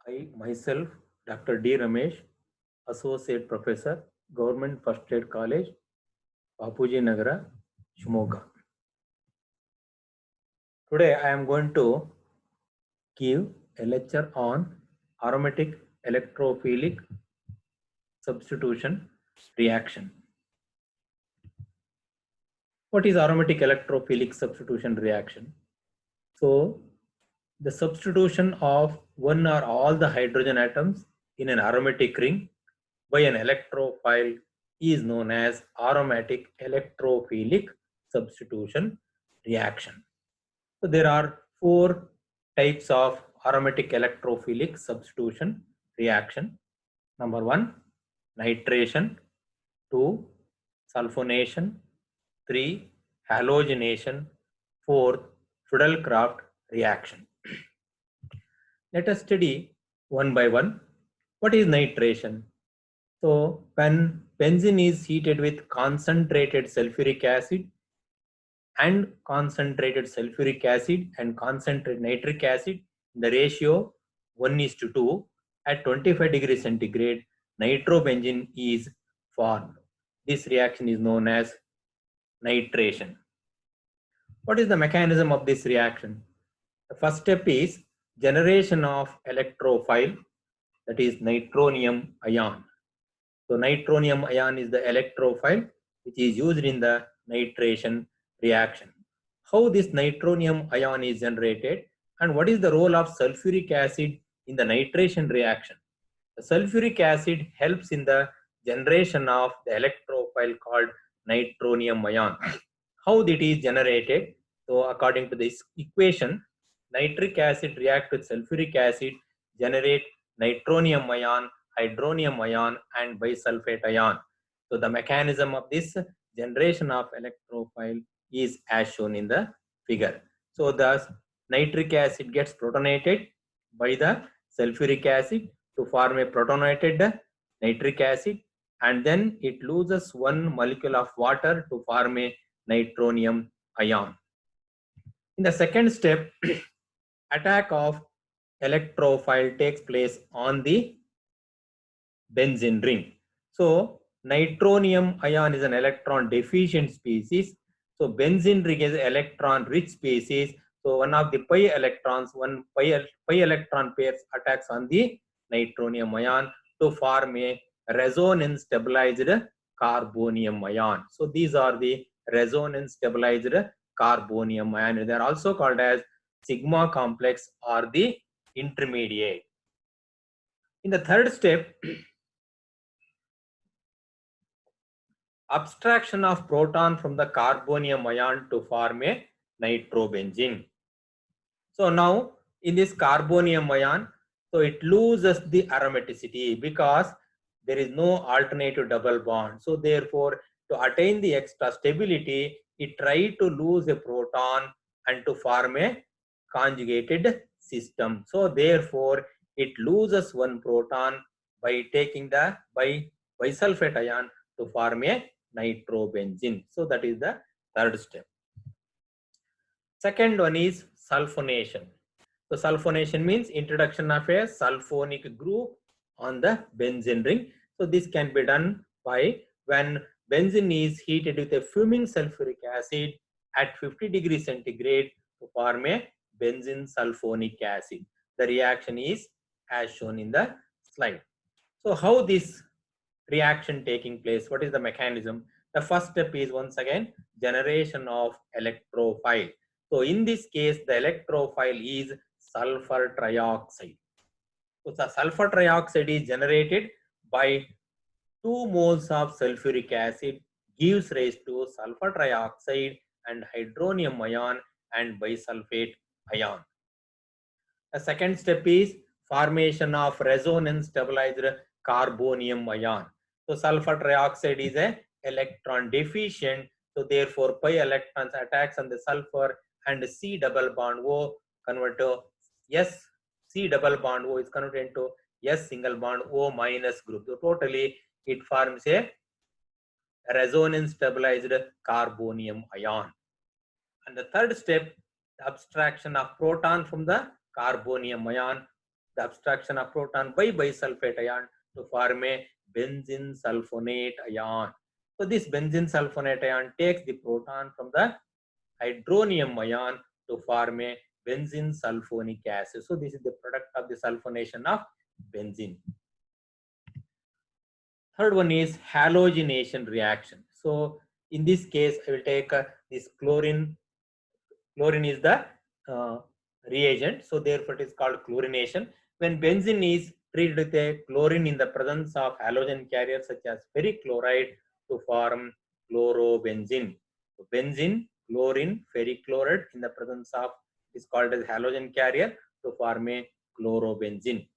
I myself, Dr. D. Ramesh, Associate Professor, Government First Aid College, Bapuji Nagara, Shimoga. Today I am going to give a lecture on aromatic electrophilic substitution reaction. What is aromatic electrophilic substitution reaction? So, the substitution of one or all the hydrogen atoms in an aromatic ring by an electrophile is known as aromatic electrophilic substitution reaction. So there are four types of aromatic electrophilic substitution reaction. Number one, nitration. Two, sulfonation. Three, halogenation. Fourth, Friedel-Crafts reaction. Let us study one by one. What is nitration? So when benzene is heated with concentrated sulfuric acid and concentrated nitric acid, the ratio 1:2 at 25 degrees centigrade, nitrobenzene is formed. This reaction is known as nitration. What is the mechanism of this reaction? The first step is generation of electrophile, that is nitronium ion. So nitronium ion is the electrophile which is used in the nitration reaction. How this nitronium ion is generated and what is the role of sulfuric acid in the nitration reaction? The sulfuric acid helps in the generation of the electrophile called nitronium ion. How it is generated? So according to this equation, nitric acid react with sulfuric acid, generate nitronium ion, hydronium ion and bisulfate ion. So the mechanism of this generation of electrophile is as shown in the figure. So the nitric acid gets protonated by the sulfuric acid to form a protonated nitric acid, and then it loses one molecule of water to form a nitronium ion. In the second step, attack of electrophile takes place on the benzene ring. So nitronium ion is an electron deficient species. So benzene ring is an electron rich species. So one of the pi electrons, one pi electron pairs attacks on the nitronium ion to form a resonance stabilized carbonium ion. So these are the resonance stabilized carbonium ion. They are also called as sigma complex or the intermediate. In the third step, abstraction of proton from the carbonium ion to form a nitrobenzene. So now in this carbonium ion, so it loses the aromaticity because there is no alternative double bond. So therefore, to attain the extra stability, it tries to lose a proton and to form a conjugated system. So therefore, it loses one proton by taking the bisulfate ion to form a nitrobenzene. So that is the third step. Second one is sulfonation. So sulfonation means introduction of a sulfonic group on the benzene ring. So this can be done by when benzene is heated with a fuming sulfuric acid at 50 degrees centigrade to form a benzene sulfonic acid. The reaction is as shown in the slide. So how this reaction taking place? What is the mechanism? The first step is once again generation of electrophile. So in this case, the electrophile is sulfur trioxide. So the sulfur trioxide is generated by 2 moles of sulfuric acid gives rise to sulfur trioxide and hydronium ion and bisulfate ion. The second step is formation of resonance stabilized carbonium ion. So sulfur trioxide is a electron deficient. So therefore pi electrons attacks on the sulfur and C double bond O convert to S. C double bond O is converted into S single bond O minus group. So totally it forms a resonance stabilized carbonium ion. And the third step, the abstraction of proton from the carbonium ion the abstraction of proton by bisulfate ion to form a benzene sulfonate ion. So this benzene sulfonate ion takes the proton from the hydronium ion to form a benzene sulfonic acid. So this is the product of the sulfonation of benzene. Third one is halogenation reaction. So in this case, I will take this chlorine. Chlorine is the reagent. So therefore it is called chlorination. When benzene is treated with a chlorine in the presence of halogen carriers such as ferric chloride to form chlorobenzene. So benzene, chlorine, ferric chloride in the presence of is called as halogen carrier to form a chlorobenzene.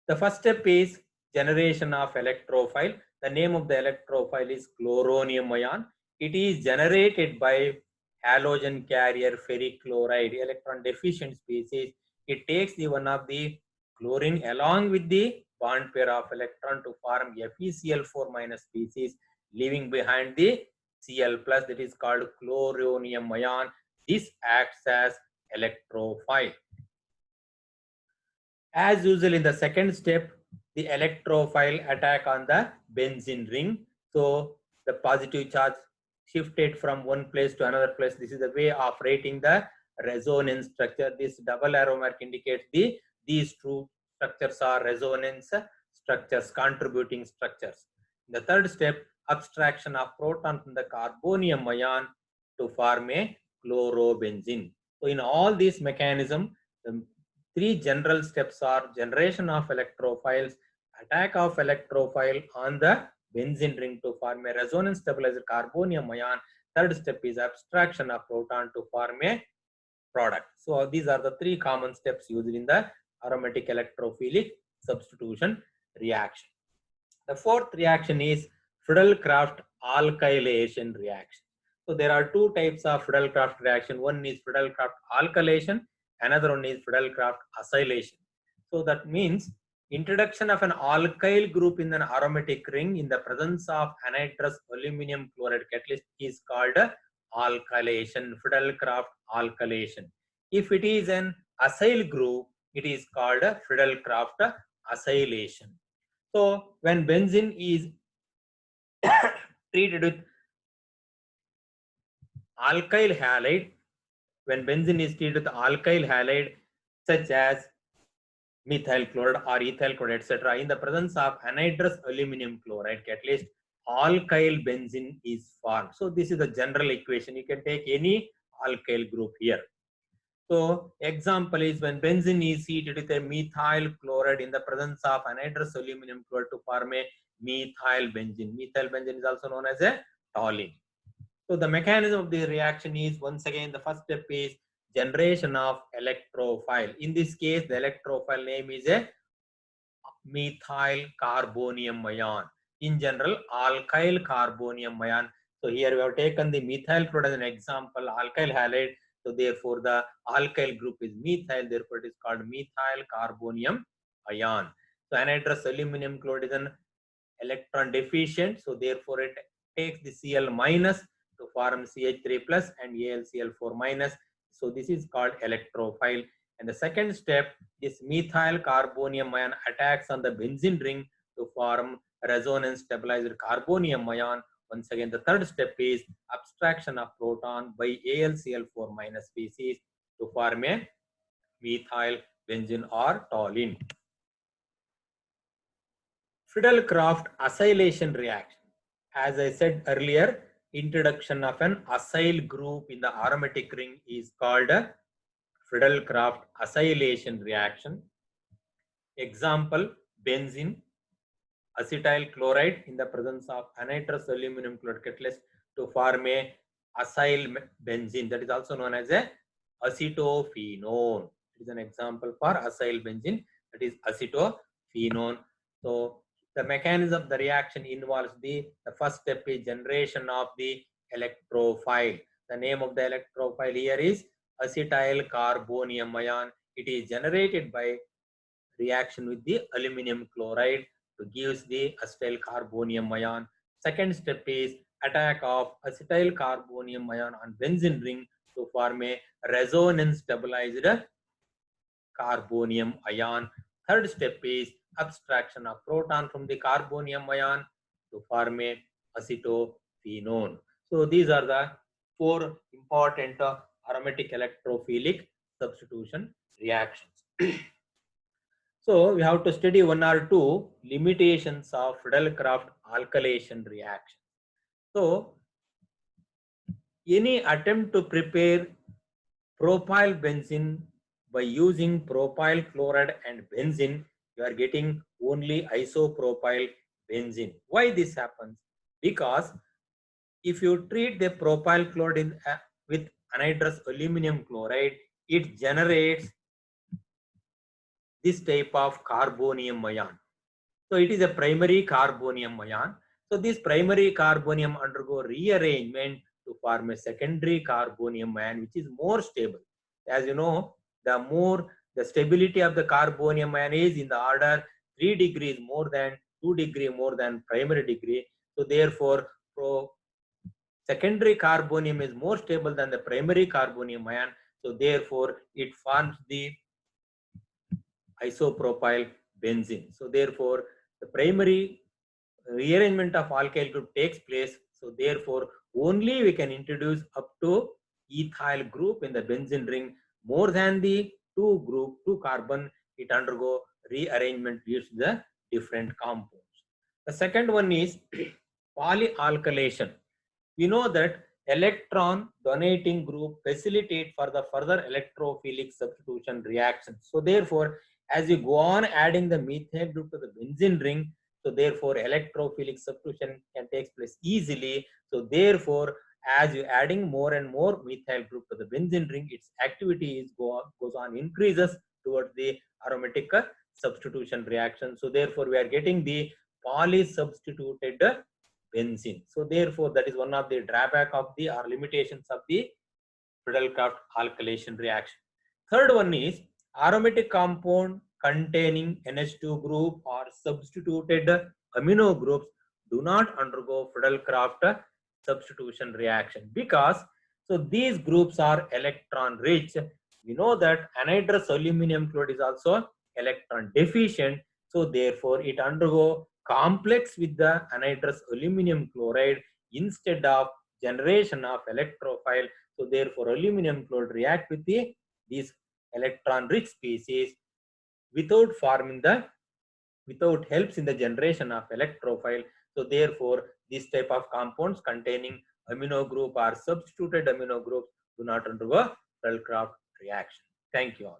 The first step is generation of electrophile. The name of the electrophile is chloronium ion. It is generated by halogen carrier ferric chloride, electron deficient species. It takes the one of the chlorine along with the bond pair of electron to form FeCl4 minus species, leaving behind the Cl plus, that is called chloronium ion. This acts as electrophile. As usual, in the second step, the electrophile attack on the benzene ring. So the positive charge shifted from one place to another place. This is the way of rating the resonance structure. This double arrow mark indicates these two structures are resonance structures, contributing structures. In the third step, abstraction of proton from the carbonium ion to form a chlorobenzene. So in all these mechanisms, the three general steps are generation of electrophiles, attack of electrophile on the benzene ring to form a resonance stabilizer carbonium ion. Third step is abstraction of proton to form a product. So these are the three common steps used in the aromatic electrophilic substitution reaction. The fourth reaction is Friedel-Crafts alkylation reaction. So there are two types of Friedel-Crafts reaction. One is Friedel-Crafts alkylation, another one is Friedel-Crafts acylation. So that means introduction of an alkyl group in an aromatic ring in the presence of anhydrous aluminum chloride catalyst is called alkylation, Friedel-Crafts alkylation. If it is an acyl group, it is called Friedel-Crafts acylation. So when benzene is treated with alkyl halide, such as methyl chloride or ethyl chloride, etc., in the presence of anhydrous aluminum chloride catalyst, alkyl benzene is formed. So this is the general equation. You can take any alkyl group here. So example is when benzene is heated with a methyl chloride in the presence of anhydrous aluminum chloride to form a methyl benzene. Methyl benzene is also known as a toluene. So the mechanism of the reaction is, once again, the first step is generation of electrophile. In this case, the electrophile name is a methyl carbonium ion. In general, alkyl carbonium ion. So here we have taken the methyl chloride as an example, alkyl halide. So therefore the alkyl group is methyl, therefore it is called methyl carbonium ion. So anhydrous aluminum chloride is an electron deficient, so therefore it takes the Cl minus to form CH3 plus and AlCl4 minus. So this is called electrophile. And the second step, this methyl carbonium ion attacks on the benzene ring to form resonance stabilized carbonium ion. Once again, the third step is abstraction of proton by AlCl4 minus species to form a methyl benzene or toluene. Friedel-Crafts acylation reaction. As I said earlier, introduction of an acyl group in the aromatic ring is called a Friedel-Crafts acylation reaction. Example, benzene, acetyl chloride in the presence of anhydrous aluminum chloride catalyst to form a acyl benzene, that is also known as a acetophenone. It is an example for acyl benzene, that is acetophenone. So the mechanism of the reaction involves the first step is generation of the electrophile. The name of the electrophile here is acetyl carbonium ion. It is generated by reaction with the aluminum chloride to gives the acetyl carbonium ion. Second step is attack of acetyl carbonium ion on benzene ring to form a resonance stabilized carbonium ion. Third step is abstraction of proton from the carbonium ion to form a acetophenone. So these are the four important aromatic electrophilic substitution reactions. So we have to study one or two limitations of Friedel-Crafts alkylation reaction. So any attempt to prepare propyl benzene by using propyl chloride and benzene, you are getting only isopropyl benzene. Why this happens? Because if you treat the propyl chloride with anhydrous aluminum chloride, it generates this type of carbonium ion. So it is a primary carbonium ion. So this primary carbonium undergo rearrangement to form a secondary carbonium ion, which is more stable. As you know, the more the stability of the carbonium ion is in the order 3 degrees more than 2 degree more than primary degree. So therefore, secondary carbonium is more stable than the primary carbonium ion. So therefore, it forms the isopropyl benzene. So therefore, the primary rearrangement of alkyl group takes place. So therefore, only we can introduce up to ethyl group in the benzene ring. More than the two carbon, it undergo rearrangement leads to the different compounds. The second one is polyalkylation. We know that electron donating group facilitate for the further electrophilic substitution reactions. So therefore, as you go on adding the methyl group to the benzene ring, so therefore electrophilic substitution can take place easily. So therefore, as you adding more and more methyl group to the benzene ring, its activity is goes on increases towards the aromatic substitution reaction. So therefore, we are getting the polysubstituted benzene. So therefore, that is one of the drawback of the or limitations of the Friedel-Crafts alkylation reaction. Third one is aromatic compound containing NH2 group or substituted amino groups do not undergo Friedel-Crafts substitution reaction because so these groups are electron rich. We know that anhydrous aluminum chloride is also electron deficient. So therefore, it undergo complex with the anhydrous aluminum chloride instead of generation of electrophile. So therefore, aluminum chloride react with these electron-rich species without helps in the generation of electrophile. So therefore, this type of compounds containing amino group or substituted amino groups do not undergo Friedel-Crafts reaction. Thank you all.